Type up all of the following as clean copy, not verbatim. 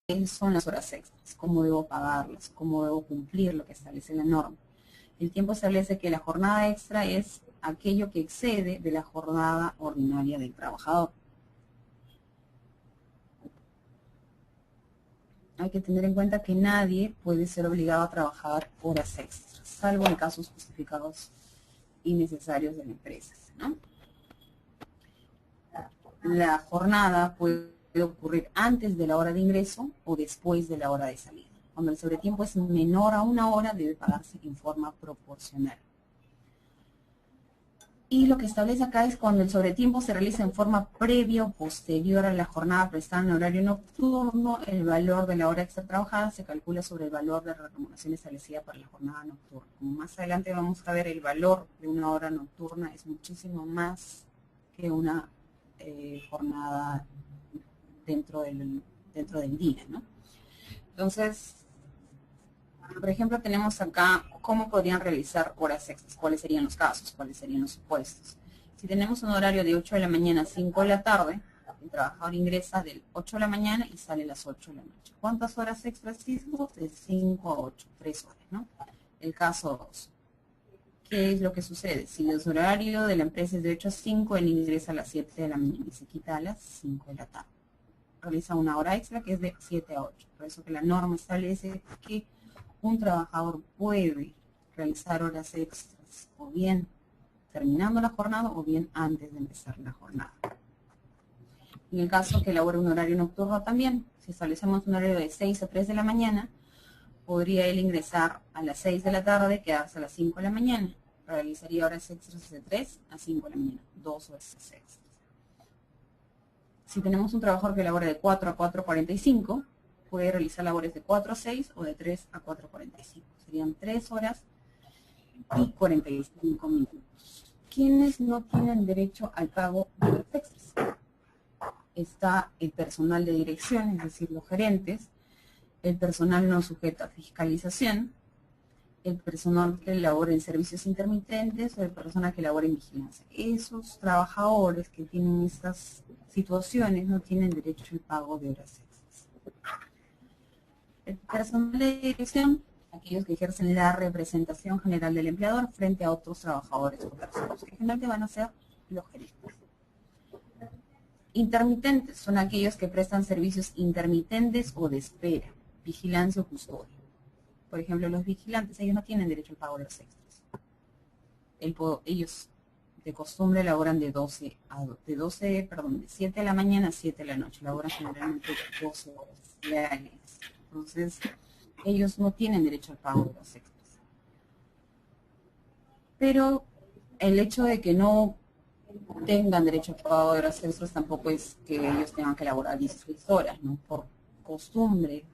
son las horas extras, cómo debo pagarlas, cómo debo cumplir lo que establece la norma. El tiempo establece que la jornada extra es aquello que excede de la jornada ordinaria del trabajador. Hay que tener en cuenta que nadie puede ser obligado a trabajar horas extras, salvo en casos justificados y necesarios de la empresa, ¿no? La jornada puede ocurrir antes de la hora de ingreso o después de la hora de salida. Cuando el sobretiempo es menor a una hora, debe pagarse en forma proporcional. Y lo que establece acá es cuando el sobretiempo se realiza en forma previa o posterior a la jornada prestada en horario nocturno, el valor de la hora extra trabajada se calcula sobre el valor de remuneración establecida para la jornada nocturna. Como más adelante vamos a ver, el valor de una hora nocturna es muchísimo más que una jornada dentro del día, ¿no? Entonces, por ejemplo, tenemos acá cómo podrían realizar horas extras, cuáles serían los casos, cuáles serían los supuestos. Si tenemos un horario de 8 de la mañana a 5 de la tarde, el trabajador ingresa del 8 de la mañana y sale a las 8 de la noche. ¿Cuántas horas extras hizo? De 5 a 8, 3 horas, ¿no? El caso 2. ¿Qué es lo que sucede? Si el horario de la empresa es de 8 a 5, él ingresa a las 7 de la mañana y se quita a las 5 de la tarde. Realiza una hora extra que es de 7 a 8. Por eso que la norma establece que un trabajador puede realizar horas extras o bien terminando la jornada o bien antes de empezar la jornada. En el caso que elabore un horario nocturno también, si establecemos un horario de 6 a 3 de la mañana, podría él ingresar a las 6 de la tarde, quedarse a las 5 de la mañana. Realizaría horas extras de 3 a 5 de la mañana, 2 horas extras. Si tenemos un trabajador que elabora de 4 a 4:45, puede realizar labores de 4 a 6 o de 3 a 4:45. Serían 3 horas y 45 minutos. ¿Quiénes no tienen derecho al pago de horas extras? Está el personal de dirección, es decir, los gerentes, el personal no sujeto a fiscalización, el personal que labora en servicios intermitentes o el personal que labora en vigilancia. Esos trabajadores que tienen estas situaciones no tienen derecho al pago de horas extras. El personal de dirección, aquellos que ejercen la representación general del empleador frente a otros trabajadores o personas, que generalmente van a ser los gerentes. Intermitentes son aquellos que prestan servicios intermitentes o de espera, vigilancia o custodia. Por ejemplo, los vigilantes, ellos no tienen derecho al pago de los extras. Ellos de costumbre laboran de 7 de la mañana a 7 de la noche. Laboran generalmente 12 horas diarias. Entonces, ellos no tienen derecho al pago de los extras. Pero el hecho de que no tengan derecho al pago de horas extras tampoco es que ellos tengan que laborar 16 horas, ¿no? Por costumbre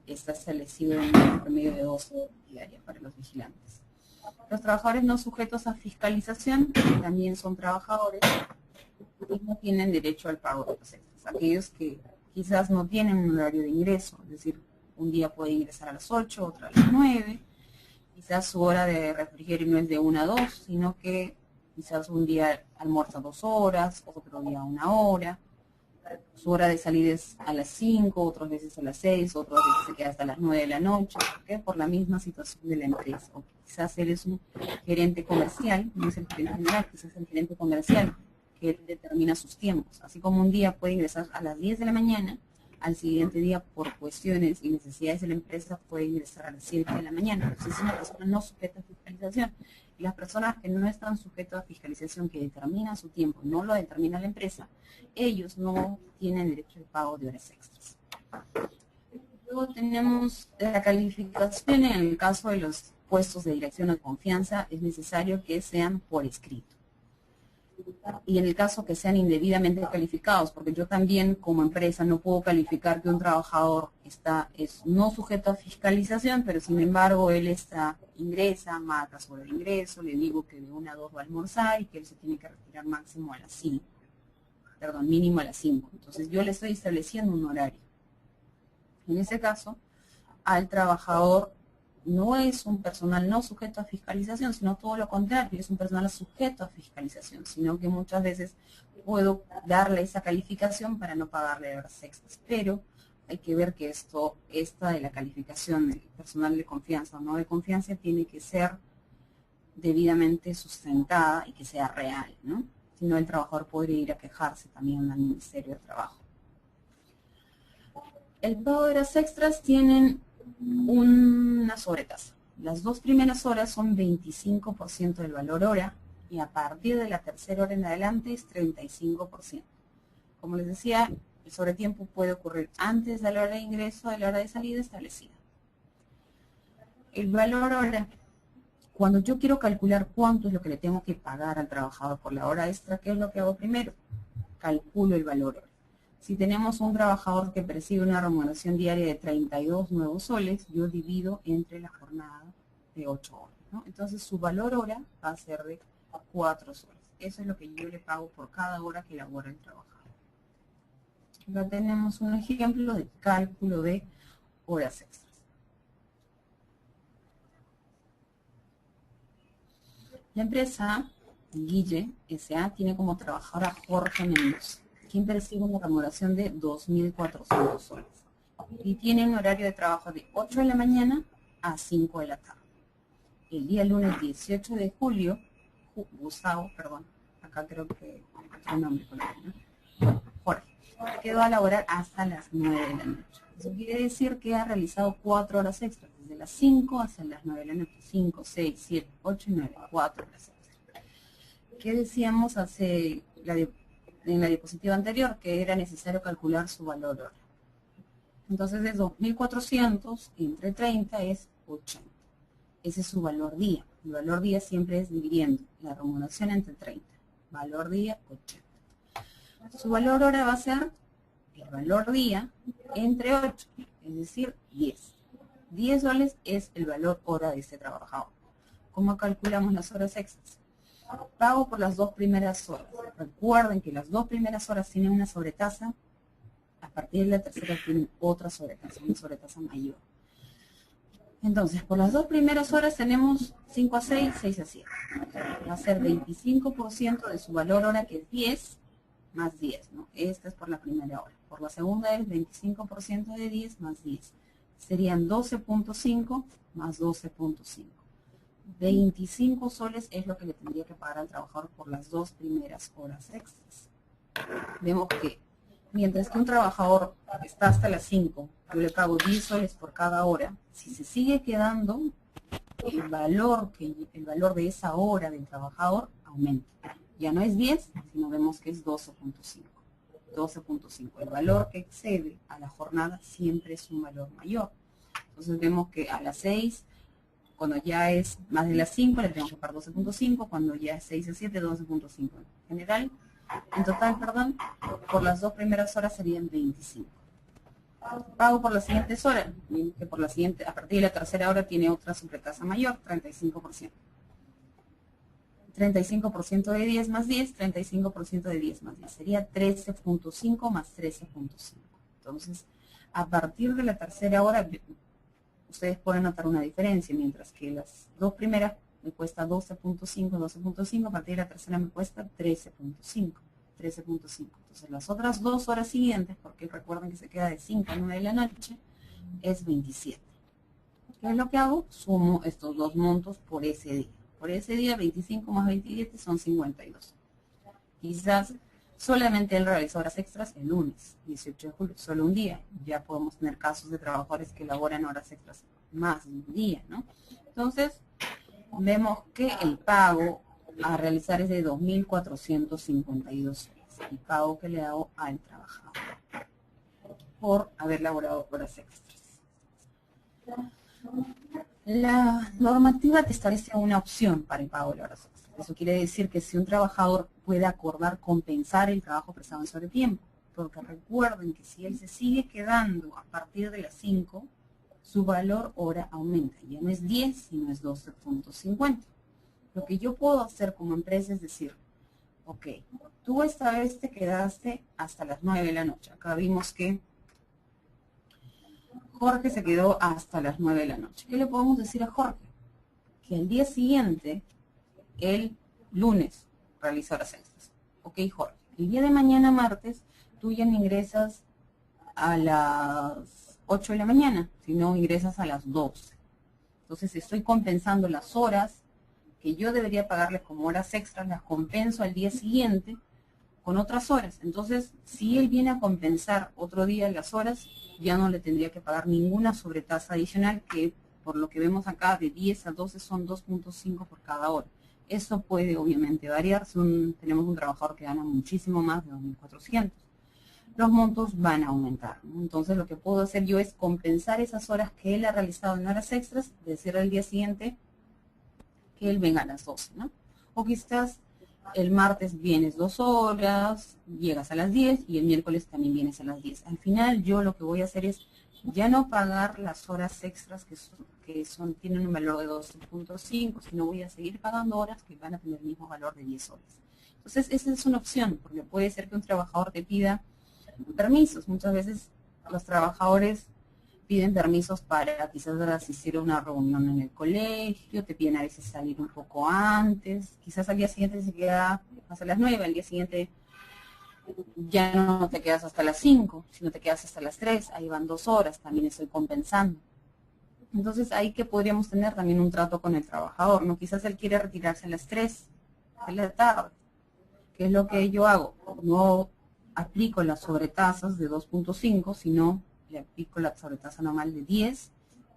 está establecido en un promedio de 12 horas diarias para los vigilantes. Los trabajadores no sujetos a fiscalización también son trabajadores y no tienen derecho al pago de los extras. Aquellos que quizás no tienen un horario de ingreso, es decir, un día puede ingresar a las 8, otro a las 9, quizás su hora de refrigerio no es de 1 a 2, sino que quizás un día almuerza 2 horas, otro día 1 hora, su hora de salida es a las 5, otras veces a las 6, otras veces se queda hasta las 9 de la noche, ¿por qué? Por la misma situación de la empresa. O quizás él es un gerente comercial, no es el gerente general, quizás es el gerente comercial, que él determina sus tiempos. Así como un día puede ingresar a las 10 de la mañana, al siguiente día, por cuestiones y necesidades de la empresa, puede ingresar a las 7 de la mañana. Entonces es una persona no sujeta a fiscalización. Y las personas que no están sujetas a fiscalización, que determinan su tiempo, no lo determina la empresa, ellos no tienen derecho al pago de horas extras. Luego tenemos la calificación. En el caso de los puestos de dirección o de confianza, es necesario que sean por escrito. Y en el caso que sean indebidamente calificados, porque yo también como empresa no puedo calificar que un trabajador es no sujeto a fiscalización, pero sin embargo él ingresa, marca sobre el ingreso, le digo que de 1 a 2 va a almorzar y que él se tiene que retirar mínimo a las 5. Entonces yo le estoy estableciendo un horario. En ese caso, al trabajador no es un personal no sujeto a fiscalización, sino todo lo contrario, es un personal sujeto a fiscalización, sino que muchas veces puedo darle esa calificación para no pagarle horas extras, pero hay que ver que esta de la calificación del personal de confianza o no de confianza tiene que ser debidamente sustentada y que sea real, ¿no? Si no, el trabajador podría ir a quejarse también al Ministerio de Trabajo. El pago de horas extras tienen una sobretasa. Las 2 primeras horas son 25% del valor hora y a partir de la tercera hora en adelante es 35%. Como les decía, el sobretiempo puede ocurrir antes de la hora de ingreso o de la hora de salida establecida. El valor hora, cuando yo quiero calcular cuánto es lo que le tengo que pagar al trabajador por la hora extra, ¿qué es lo que hago primero? Calculo el valor hora. Si tenemos un trabajador que percibe una remuneración diaria de 32 nuevos soles, yo divido entre la jornada de 8 horas, ¿no? Entonces su valor hora va a ser de 4 soles. Eso es lo que yo le pago por cada hora que labora el trabajador. Acá tenemos un ejemplo de cálculo de horas extras. La empresa Guille S.A. tiene como trabajador a Jorge Mendoza, quien percibe una remuneración de 2.400 soles y tiene un horario de trabajo de 8 de la mañana a 5 de la tarde. El día lunes 18 de julio, Gustavo, perdón, acá creo que otro nombre, ¿no? Jorge, quedó a laborar hasta las 9 de la noche. Eso quiere decir que ha realizado 4 horas extras, desde las 5 hasta las 9 de la noche. 5, 6, 7, 8 y 9, 4 horas extras. ¿Qué decíamos en la diapositiva anterior? Que era necesario calcular su valor hora. Entonces de 2.400 entre 30 es 80. Ese es su valor día. El valor día siempre es dividiendo la remuneración entre 30. Valor día, 80. Su valor hora va a ser el valor día entre 8, es decir, 10. 10 soles es el valor hora de este trabajador. ¿Cómo calculamos las horas extras? Pago por las 2 primeras horas. Recuerden que las 2 primeras horas tienen una sobretasa, a partir de la tercera tienen otra sobretasa, una sobretasa mayor. Entonces, por las 2 primeras horas tenemos 5 a 6, 6 a 7. Va a ser 25% de su valor hora, que es 10, más 10, ¿no? Esta es por la primera hora. Por la segunda es 25% de 10 más 10. Serían 12.5 más 12.5. 25 soles es lo que le tendría que pagar al trabajador por las 2 primeras horas extras. Vemos que mientras que un trabajador está hasta las 5, yo le pago 10 soles por cada hora. Si se sigue quedando, el valor de esa hora del trabajador aumenta. Ya no es 10, sino vemos que es 12.5. 12.5. El valor que excede a la jornada siempre es un valor mayor. Entonces vemos que a las 6, cuando ya es más de las 5, le tenemos que pagar 12.5. Cuando ya es 6 a 7, 12.5. En total, por las 2 primeras horas serían 25. Pago por las siguientes horas, que a partir de la tercera hora tiene otra sobretasa mayor, 35%. 35% de 10 más 10, 35% de 10 más 10. Sería 13.5 más 13.5. Entonces, a partir de la tercera hora, ustedes pueden notar una diferencia, mientras que las 2 primeras me cuesta 12.5, 12.5, a partir de la tercera me cuesta 13.5, 13.5. Entonces, las otras 2 horas siguientes, porque recuerden que se queda de 5 a 9 de la noche, es 27. ¿Qué es lo que hago? Sumo estos 2 montos por ese día. Por ese día, 25 más 27 son 52. Quizás solamente él realizó horas extras el lunes, 18 de julio, solo un día. Ya podemos tener casos de trabajadores que elaboran horas extras más de un día, ¿no? Entonces, vemos que el pago a realizar es de 2.452 soles. El pago que le hago al trabajador por haber elaborado horas extras. La normativa te establece una opción para el pago de horas extras. Eso quiere decir que si un trabajador puede acordar compensar el trabajo prestado en sobretiempo, porque recuerden que si él se sigue quedando a partir de las 5, su valor hora aumenta. Ya no es 10, sino es 12.50. Lo que yo puedo hacer como empresa es decir, ok, tú esta vez te quedaste hasta las 9 de la noche. Acá vimos que Jorge se quedó hasta las 9 de la noche. ¿Qué le podemos decir a Jorge? Que el día siguiente, el lunes, realiza horas extras. Ok, Jorge, el día de mañana, martes, tú ya no ingresas a las 8 de la mañana, si no ingresas a las 12. Entonces estoy compensando las horas que yo debería pagarles como horas extras, las compenso al día siguiente con otras horas. Entonces, si él viene a compensar otro día las horas, ya no le tendría que pagar ninguna sobretasa adicional, que por lo que vemos acá de 10 a 12 son 2.5 por cada hora. Eso puede obviamente variar si tenemos un trabajador que gana muchísimo más de 2.400. Los montos van a aumentar, ¿no? Entonces lo que puedo hacer yo es compensar esas horas que él ha realizado en horas extras, decir al día siguiente que él venga a las 12, ¿no? O quizás el martes vienes 2 horas, llegas a las 10 y el miércoles también vienes a las 10. Al final yo lo que voy a hacer es ya no pagar las horas extras tienen un valor de 12.5, sino voy a seguir pagando horas que van a tener el mismo valor de 10 horas. Entonces esa es una opción, porque puede ser que un trabajador te pida permisos. Muchas veces los trabajadores piden permisos para quizás asistir a una reunión en el colegio, te piden a veces salir un poco antes, quizás al día siguiente se queda hasta las 9, al día siguiente ya no te quedas hasta las 5, sino te quedas hasta las 3, ahí van 2 horas, también estoy compensando. Entonces ahí que podríamos tener también un trato con el trabajador, ¿no? Quizás él quiere retirarse a las 3 de la tarde, ¿qué es lo que yo hago? No aplico las sobretasas de 2.5, sino le aplico la sobretasa normal de 10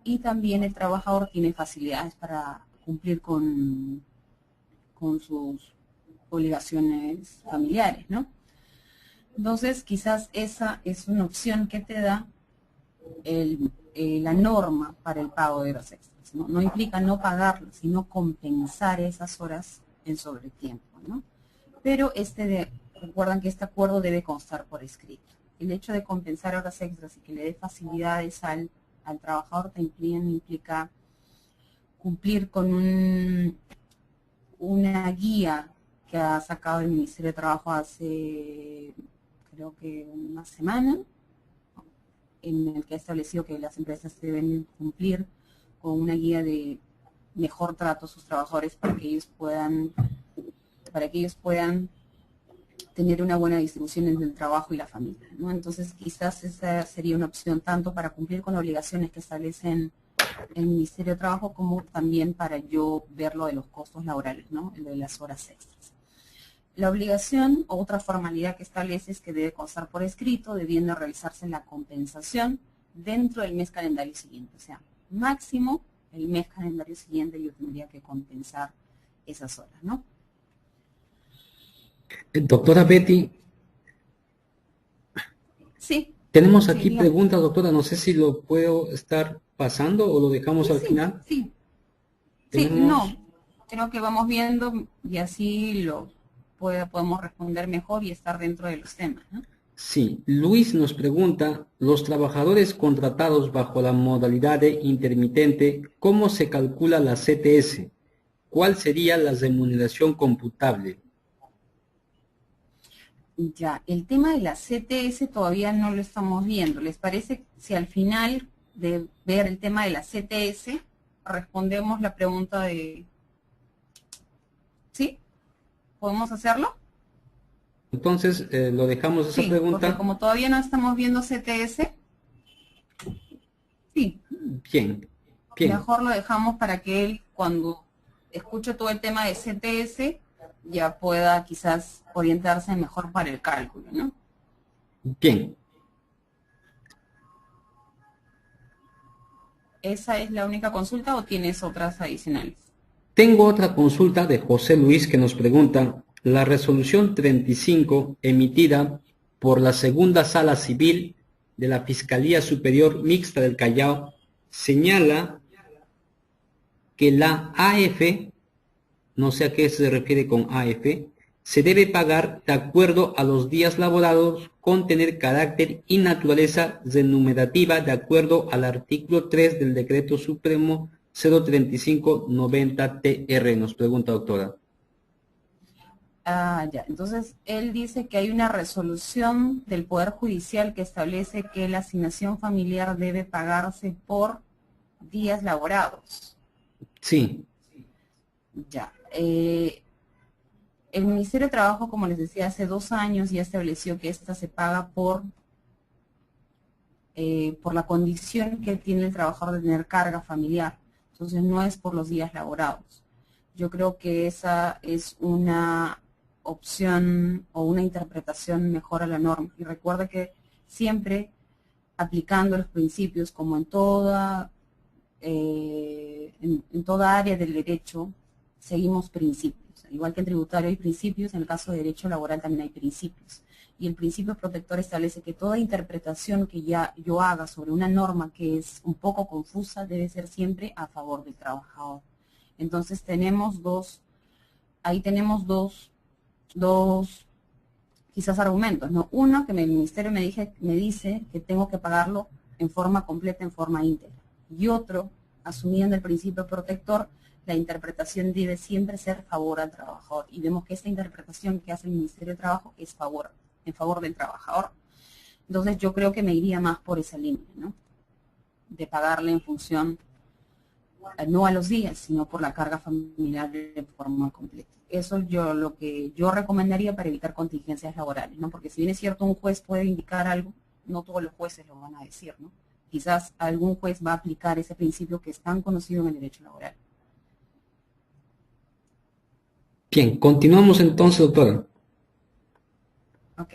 y también el trabajador tiene facilidades para cumplir con sus obligaciones familiares, ¿no? Entonces, quizás esa es una opción que te da la norma para el pago de horas extras, ¿no? No implica no pagarlas, sino compensar esas horas en sobretiempo, ¿no? Pero recuerdan que este acuerdo debe constar por escrito. El hecho de compensar horas extras y que le dé facilidades al trabajador también implica cumplir con una guía que ha sacado el Ministerio de Trabajo hace, creo que una semana, en el que ha establecido que las empresas deben cumplir con una guía de mejor trato a sus trabajadores para que ellos puedan tener una buena distribución entre el trabajo y la familia, ¿no? Entonces quizás esa sería una opción tanto para cumplir con obligaciones que establecen el Ministerio de Trabajo como también para yo ver lo de los costos laborales, ¿no? El de las horas extras. La obligación o otra formalidad que establece es que debe constar por escrito, debiendo realizarse la compensación dentro del mes calendario siguiente. O sea, máximo el mes calendario siguiente yo tendría que compensar esas horas, ¿no? Doctora Betty, Sí. tenemos Sí, aquí dígame. preguntas, doctora, no sé si lo puedo estar pasando o lo dejamos al Sí, final. sí, sí, Tenemos, no. Creo que vamos viendo y así podemos responder mejor y estar dentro de los temas, ¿no? sí, Luis nos pregunta, los trabajadores contratados bajo la modalidad de intermitente, ¿cómo se calcula la CTS? ¿Cuál sería la remuneración computable? Ya, el tema de la CTS todavía no lo estamos viendo. ¿Les parece si al final de ver el tema de la CTS respondemos la pregunta de... ¿Sí? ¿Podemos hacerlo? Entonces, lo dejamos esa Sí, porque pregunta. como todavía no estamos viendo CTS, sí, Bien, bien, mejor lo dejamos para que él cuando escuche todo el tema de CTS ya pueda quizás orientarse mejor para el cálculo, ¿no? bien. ¿Esa es la única consulta o tienes otras adicionales? Tengo otra consulta de José Luis que nos pregunta, la resolución 35 emitida por la Segunda Sala Civil de la Fiscalía Superior Mixta del Callao señala que la AF, no sé a qué se refiere con AF, se debe pagar de acuerdo a los días laborados con tener carácter y naturaleza renumerativa de acuerdo al artículo 3 del Decreto Supremo 03590-TR, nos pregunta doctora. Ah, ya. Entonces, él dice que hay una resolución del Poder Judicial que establece que la asignación familiar debe pagarse por días laborados. Sí, Ya. El Ministerio de Trabajo, como les decía, hace 2 años ya estableció que esta se paga por por la condición que tiene el trabajador de tener carga familiar. Entonces no es por los días laborados. Yo creo que esa es una opción o una interpretación mejor a la norma. Y recuerda que siempre aplicando los principios, como en toda área del derecho, seguimos principios. Igual que en tributario hay principios, en el caso de derecho laboral también hay principios. Y el principio protector establece que toda interpretación que yo haga sobre una norma que es un poco confusa debe ser siempre a favor del trabajador. Entonces tenemos ahí tenemos dos quizás argumentos, ¿no? Uno, que el ministerio me dice que tengo que pagarlo en forma completa, en forma íntegra. Y otro, asumiendo el principio protector, la interpretación debe siempre ser favor al trabajador. Y vemos que esta interpretación que hace el Ministerio de Trabajo es en favor del trabajador. Entonces yo creo que me iría más por esa línea, ¿no? De pagarle en función, no a los días, sino por la carga familiar de forma completa. Eso es lo que yo recomendaría para evitar contingencias laborales, ¿no? Porque si bien es cierto, un juez puede indicar algo, no todos los jueces lo van a decir, ¿no? Quizás algún juez va a aplicar ese principio que es tan conocido en el derecho laboral. Bien, continuamos entonces, doctora. Ok.